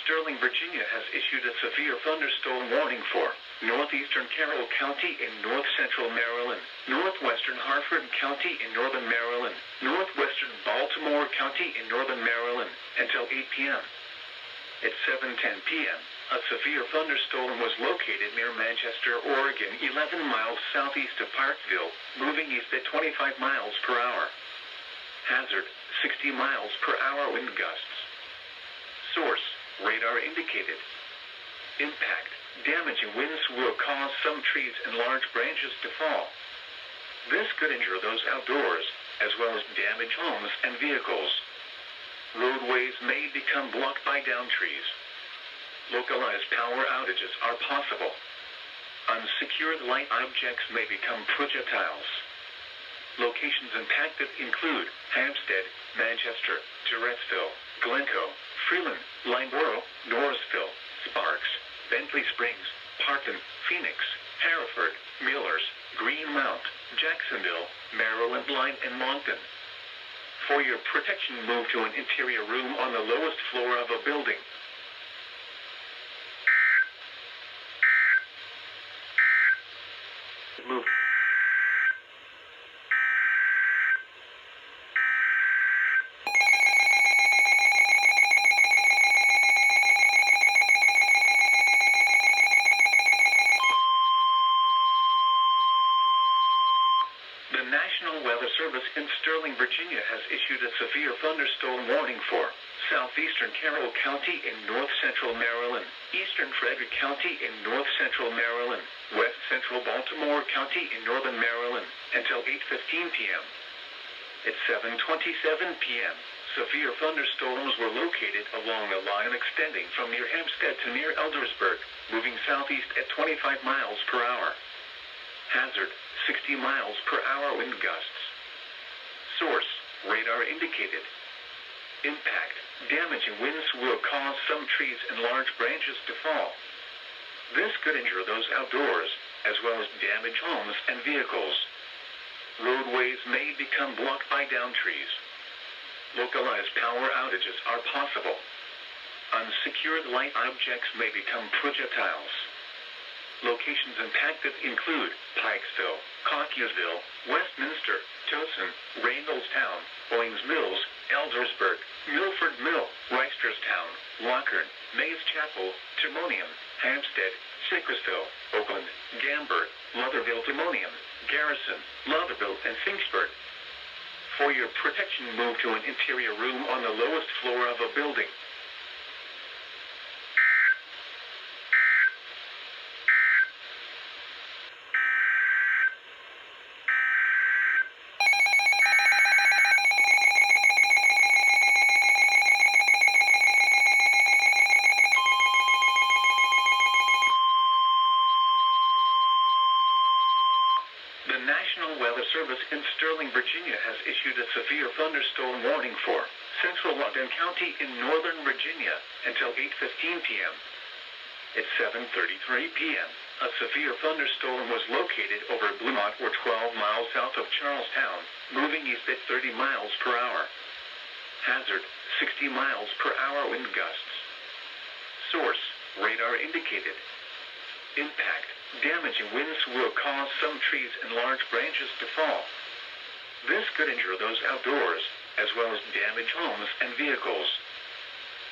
Sterling, Virginia has issued a severe thunderstorm warning for northeastern Carroll County in north-central Maryland, northwestern Harford County in northern Maryland, northwestern Baltimore County in northern Maryland, until 8 p.m. At 7:10 p.m., a severe thunderstorm was located near Manchester, Oregon, 11 miles southeast of Parkville, moving east at 25 miles per hour. Hazard, 60 miles per hour wind gusts. Source, radar indicated. Impact, damaging winds will cause some trees and large branches to fall. This could injure those outdoors, as well as damage homes and vehicles. Roadways may become blocked by downed trees. Localized power outages are possible. Unsecured light objects may become projectiles. Locations impacted include Hampstead, Manchester, Tourettesville, Glencoe, Freeland, Lineborough, Norrisville, Sparks, Bentley Springs, Parkton, Phoenix, Hereford, Millers, Greenmount, Jacksonville, Maryland Line, and Moncton. For your protection, move to an interior room on the lowest floor of a building. Move. The National Weather Service in Sterling, Virginia has issued a severe thunderstorm warning for southeastern Carroll County in north-central Maryland, eastern Frederick County in north-central Maryland, west-central Baltimore County in northern Maryland, until 8:15 p.m. At 7:27 p.m., severe thunderstorms were located along a line extending from near Hampstead to near Eldersburg, moving southeast at 25 miles per hour. Hazard, 60 miles per hour wind gusts. Source, radar indicated. Impact, damaging winds will cause some trees and large branches to fall. This could injure those outdoors, as well as damage homes and vehicles. Roadways may become blocked by downed trees. Localized power outages are possible. Unsecured light objects may become projectiles. Locations impacted include Pikesville, Cockeysville, Westminster, Towson, Reynoldstown, Owings Mills, Eldersburg, Milford Mill, Reisterstown, Lockern, Mays Chapel, Timonium, Hampstead, Sacresville, Oakland, Gambert, Lutherville, Timonium, Garrison, Lutherville, and Finksburg. For your protection, move to an interior room on the lowest floor of a building. The National Weather Service in Sterling, Virginia has issued a severe thunderstorm warning for central Loudoun County in northern Virginia until 8:15 p.m. At 7:33 p.m., a severe thunderstorm was located over Bluemont or 12 miles south of Charlestown, moving east at 30 miles per hour. Hazard, 60 miles per hour wind gusts. Source, radar indicated. Impact, damaging winds will cause some trees and large branches to fall. This could injure those outdoors, as well as damage homes and vehicles.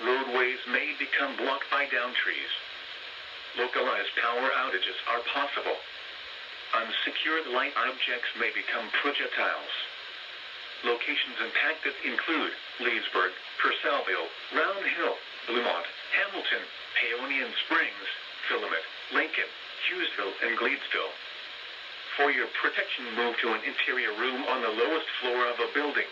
Roadways may become blocked by downed trees. Localized power outages are possible. Unsecured light objects may become projectiles. Locations impacted include Leesburg, Purcellville, Round Hill, Bluemont, Hamilton, Paonian Springs, Willamette, Lincoln, Hughesville, and Gleadsville. For your protection, move to an interior room on the lowest floor of a building.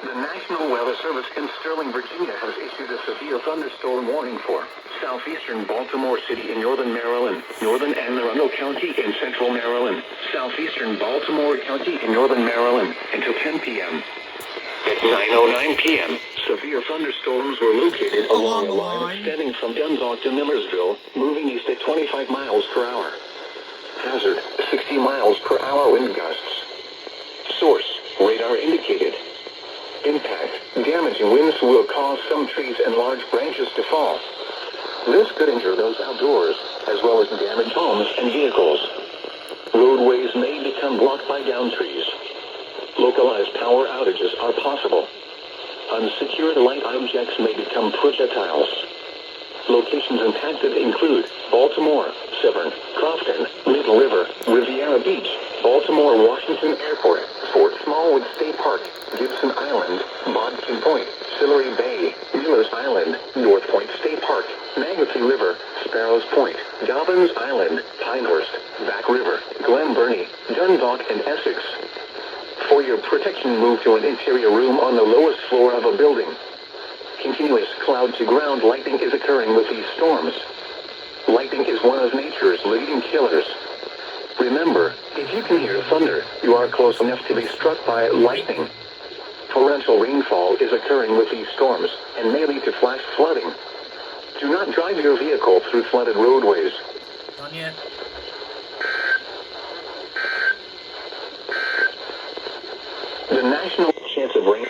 The National National Weather Service in Sterling, Virginia has issued a severe thunderstorm warning for southeastern Baltimore City in northern Maryland, northern Anne Arundel County in central Maryland, southeastern Baltimore County in northern Maryland until 10 p.m. At 9:09 p.m., severe thunderstorms were located along a line extending from Dundalk to Millersville, moving east at 25 miles per hour. Hazard, 60 miles per hour wind gusts. Source, radar indicated. Impact, damaging winds will cause some trees and large branches to fall. This could injure those outdoors, as well as damage homes and vehicles. Roadways may become blocked by downed trees. Localized power outages are possible. Unsecured light objects may become projectiles. Locations impacted include Baltimore, Severn, Crofton, Middle River, Riviera Beach, Baltimore Washington Airport, Fort Smallwood State Park, Gibson Island, Bodkin Point, Sillery Bay, Miller's Island, North Point State Park, Manatee River, Sparrows Point, Dobbins Island, Pinehurst, Back River, Glen Burnie, Dundalk, and Essex. For your protection, move to an interior room on the lowest floor of a building. Continuous cloud-to-ground lightning is occurring with these storms. Lightning is one of nature's leading killers. Remember, if you can hear thunder, you are close enough to be struck by lightning. Torrential rainfall is occurring with these storms and may lead to flash flooding. Do not drive your vehicle through flooded roadways. Done yet? The national chance of rain.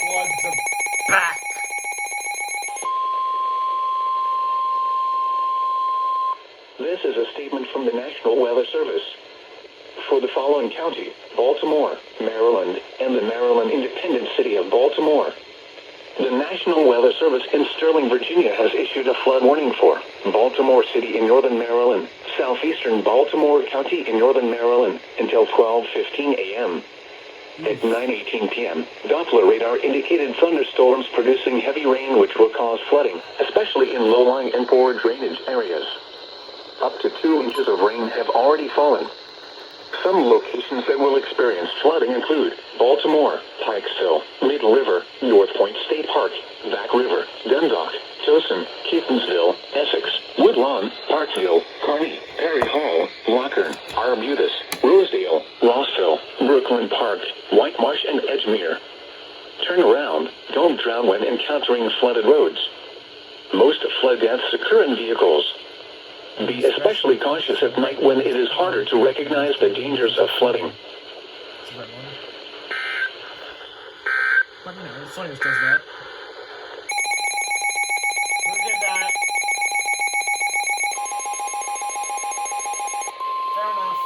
Floods are back. This is a statement from the National Weather Service. For the following county, Baltimore, Maryland, and the Maryland independent city of Baltimore, the National Weather Service in Sterling, Virginia has issued a flood warning for Baltimore City in northern Maryland, southeastern Baltimore County in northern Maryland until 12:15 a.m. At 9:18 p.m., Doppler radar indicated thunderstorms producing heavy rain which will cause flooding, especially in low-lying and poor drainage areas. Up to 2 inches of rain have already fallen. Some locations that will experience flooding include Baltimore, Pikesville, Middle River, North Point State Park, Back River, Dundalk, Towson, Keatonsville, Essex, Woodlawn, Parkville, Kearney, Perry Hall, Lockern, Arbutus, Rosedale, Rossville, Brooklyn Park, White Marsh, and Edgemere. Turn around. Don't drown when encountering flooded roads. Most flood deaths occur in vehicles. Be especially cautious at night when it is harder to recognize the dangers of flooding. But you know, Sony does that. Who did that? Fair enough.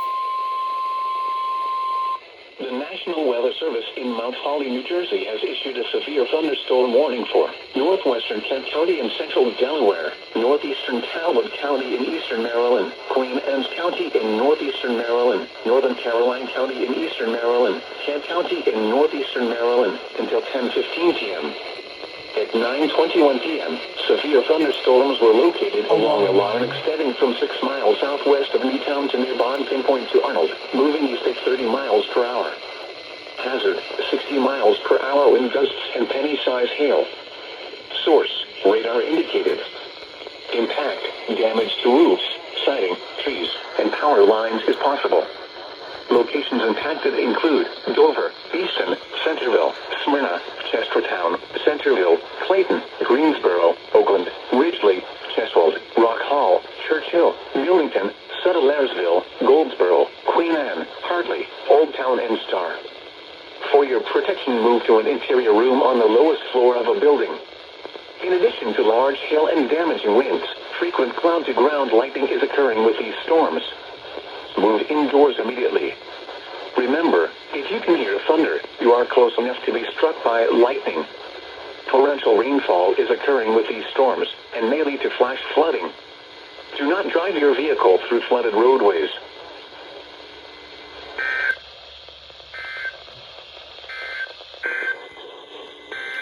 The National Weather Service in Mount Holly, New Jersey has issued a severe thunderstorm warning for northwestern Kent County in central Delaware, northeastern Talbot County in eastern Maryland, Queen Anne's County in northeastern Maryland, northern Caroline County in eastern Maryland, Kent County in northeastern Maryland until 10:15 p.m. At 9:21 p.m., severe thunderstorms were located along a line extending from 6 miles southwest of Newtown to near Bodkin Point to Arnold, moving east at 30 miles per hour. Hazard, 60 miles per hour wind gusts and penny-size hail. Source, radar indicated. Impact, damage to roofs, siding, trees, and power lines is possible. Locations impacted include Dover, Easton, Centerville, Smyrna, Chestertown, Centerville, Clayton, Greensboro, Oakland, Ridgely, Cheswold, Rock Hall, Churchill, Millington, Suttlersville, Goldsboro, Queen Anne, Hartley, Old Town, and Star. For your protection, move to an interior room on the lowest floor of a building. In addition to large hail and damaging winds, frequent cloud-to-ground lightning is occurring with these storms. Move indoors immediately. Remember, if you can hear thunder, you are close enough to be struck by lightning. Torrential rainfall is occurring with these storms and may lead to flash flooding. Do not drive your vehicle through flooded roadways.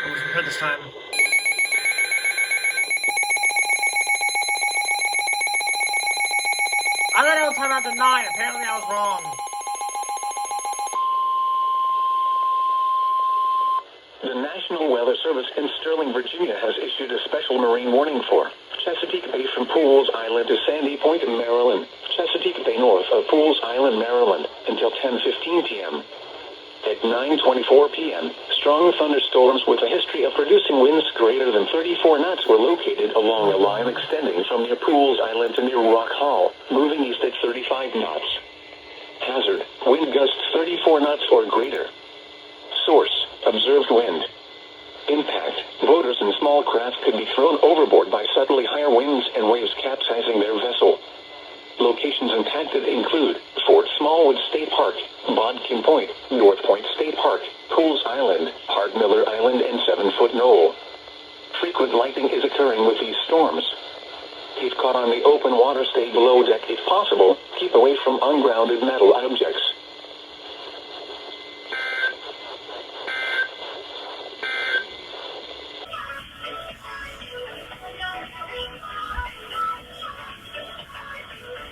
I wasn't prepared this time. scheduled timeout to 9. Apparently I was wrong. The National Weather Service in Sterling, Virginia has issued a special marine warning for Chesapeake Bay from Pools Island to Sandy Point, Maryland. Chesapeake Bay north of Pools Island, Maryland, until 10:15 p.m. At 9:24 p.m., strong thunderstorms with a history of producing winds greater than 34 knots were located along a line extending from near Pools Island to near Rock Hall, moving east at 35 knots. Hazard: wind gusts 34 knots or greater. Source: observed wind. Impact: boaters and small craft could be thrown overboard by subtly higher winds and waves capsizing their vessel. Locations impacted include Fort Smallwood State Park, Bodkin Point, North Point State Park, Pools Island, Hart Miller Island, and 7-Foot Knoll. Frequent lightning is occurring with these storms. If caught on the open water, stay below deck if possible. Keep away from ungrounded metal objects.